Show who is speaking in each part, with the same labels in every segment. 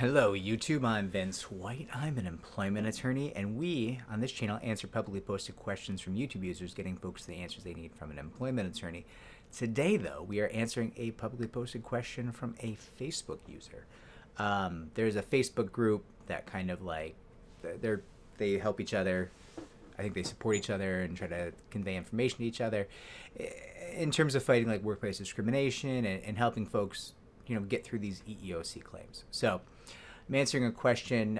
Speaker 1: Hello, YouTube. I'm Vince White. I'm an employment attorney, and we on this channel answer publicly posted questions from YouTube users, getting folks the answers they need from an employment attorney. Today, though, we are answering a publicly posted question from a Facebook user. There's a Facebook group that kind of like they help each other. I think they support each other and try to convey information to each other in terms of fighting like workplace discrimination and helping folks, get through these EEOC claims. So I'm answering a question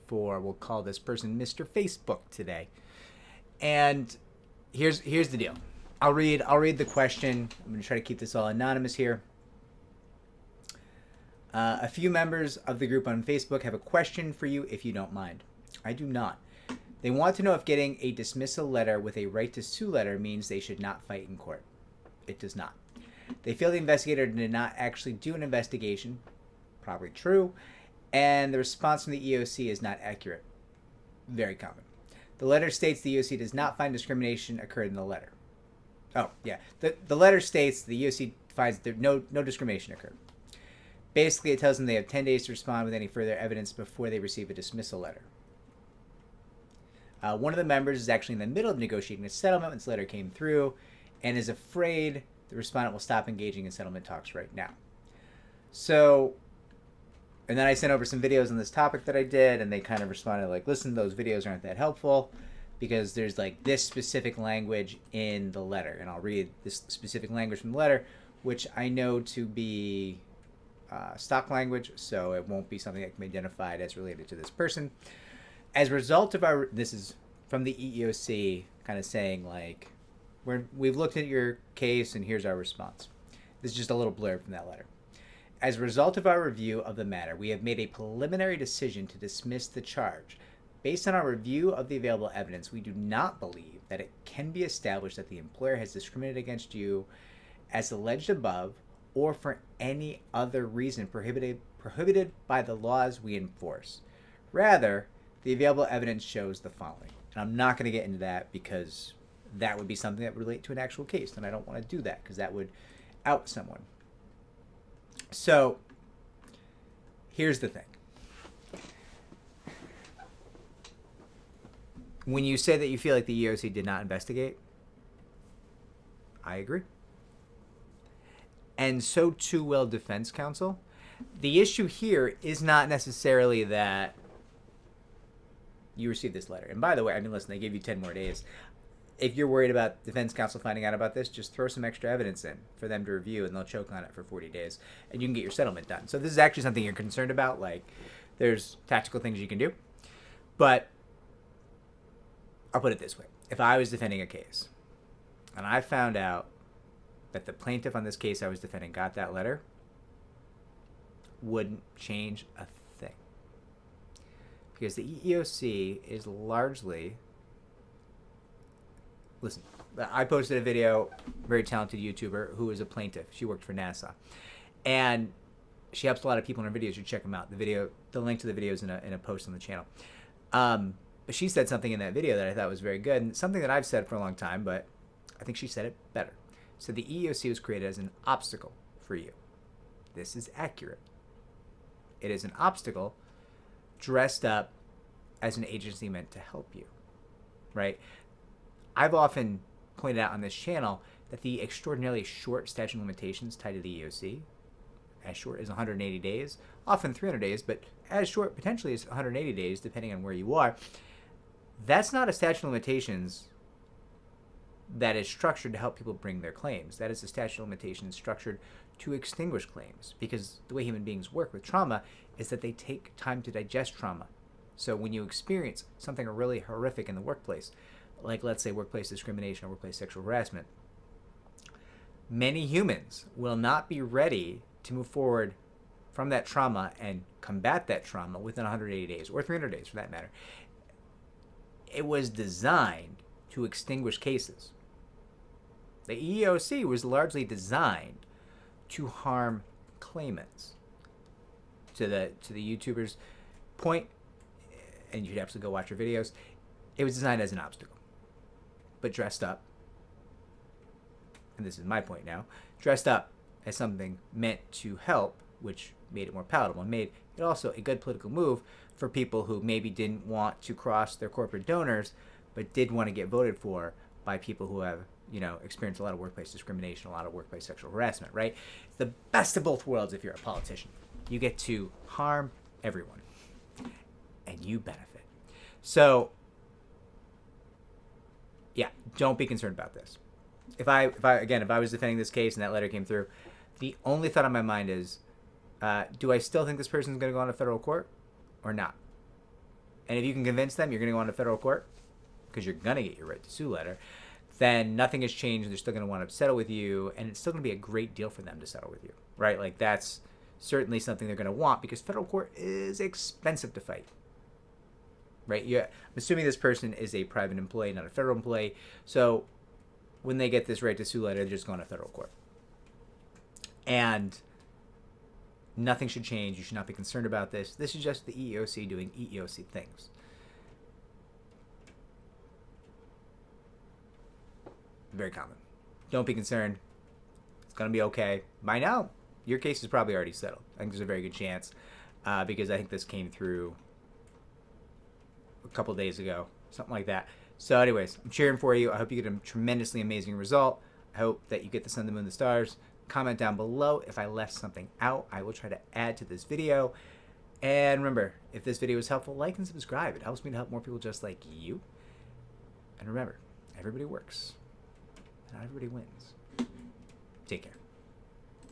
Speaker 1: for, we'll call this person Mr. Facebook today. And here's the deal. I'll read the question. I'm going to try to keep this all anonymous here. A few members of the group on Facebook have a question for you if you don't mind. I do not. They want to know if getting a dismissal letter with a right to sue letter means they should not fight in court. It does not. They feel the investigator did not actually do an investigation, probably true, and the response from the EEOC is not accurate. Very common. The letter states the EEOC does not find discrimination occurred in the letter. Oh, yeah. The letter states the EEOC finds that no discrimination occurred. Basically, it tells them they have 10 days to respond with any further evidence before they receive a dismissal letter. One of the members is actually in the middle of negotiating a settlement when this letter came through and is afraid the respondent will stop engaging in settlement talks right now. So, and then I sent over some videos on this topic that I did, and they kind of responded like, listen, those videos aren't that helpful because there's like this specific language in the letter. And I'll read this specific language from the letter, which I know to be stock language, so it won't be something that can be identified as related to this person. As a result of this is from the EEOC kind of saying like, we've looked at your case and here's our response. This is just a little blurb from that letter. As a result of our review of the matter, we have made a preliminary decision to dismiss the charge. Based on our review of the available evidence, we do not believe that it can be established that the employer has discriminated against you as alleged above or for any other reason prohibited by the laws we enforce. Rather, the available evidence shows the following. And I'm not going to get into that because that would be something that would relate to an actual case, and I don't want to do that because that would out someone. So here's the thing. When you say that you feel like the EEOC did not investigate, I agree. And so too will defense counsel. The issue here is not necessarily that you received this letter. And by the way, I mean, listen, they gave you 10 more days. If you're worried about defense counsel finding out about this, just throw some extra evidence in for them to review, and they'll choke on it for 40 days, and you can get your settlement done. So this is actually something you're concerned about. Like, there's tactical things you can do. But I'll put it this way. If I was defending a case, and I found out that the plaintiff on this case I was defending got that letter, wouldn't change a thing. Because the EEOC is largely... Listen, I posted a video, very talented YouTuber who is a plaintiff. She worked for NASA. And she helps a lot of people in her videos. You should check them out. The link to the video is in a post on the channel. But she said something in that video that I thought was very good, and something that I've said for a long time, but I think she said it better. So the EEOC was created as an obstacle for you. This is accurate. It is an obstacle dressed up as an agency meant to help you, right? I've often pointed out on this channel that the extraordinarily short statute of limitations tied to the EEOC, as short as 180 days, often 300 days, but as short potentially as 180 days, depending on where you are, that's not a statute of limitations that is structured to help people bring their claims. That is a statute of limitations structured to extinguish claims, because the way human beings work with trauma is that they take time to digest trauma. So when you experience something really horrific in the workplace, like let's say workplace discrimination or workplace sexual harassment, many humans will not be ready to move forward from that trauma and combat that trauma within 180 days or 300 days for that matter. It was designed to extinguish cases. The EEOC was largely designed to harm claimants. To the YouTuber's point, and you'd absolutely go watch your videos, it was designed as an obstacle, but dressed up, and this is my point now, dressed up as something meant to help which made it more palatable and made it also a good political move for people who maybe didn't want to cross their corporate donors, but did want to get voted for by people who have, experienced a lot of workplace discrimination, a lot of workplace sexual harassment, right? It's the best of both worlds if you're a politician. You get to harm everyone, and you benefit. So, yeah, don't be concerned about this. If I was defending this case and that letter came through, the only thought on my mind is, do I still think this person's going to go on to federal court or not? And if you can convince them you're going to go on to federal court, because you're going to get your right to sue letter, then nothing has changed. They're still going to want to settle with you, and it's still going to be a great deal for them to settle with you, right? Like, that's certainly something they're going to want, because federal court is expensive to fight, right? I'm assuming this person is a private employee, not a federal employee. So when they get this right to sue letter, they're just going to federal court. And nothing should change. You should not be concerned about this. This is just the EEOC doing EEOC things. Very common. Don't be concerned. It's going to be okay. By now, your case is probably already settled. I think there's a very good chance, because I think this came through a couple days ago, something like that. So anyways, I'm cheering for you. I hope you get a tremendously amazing result. I hope that you get the sun, the moon, the stars. Comment down below if I left something out. I will try to add to this video. And remember, if this video was helpful, like and subscribe. It helps me to help more people just like you. And remember, everybody works. Not everybody wins. Take care.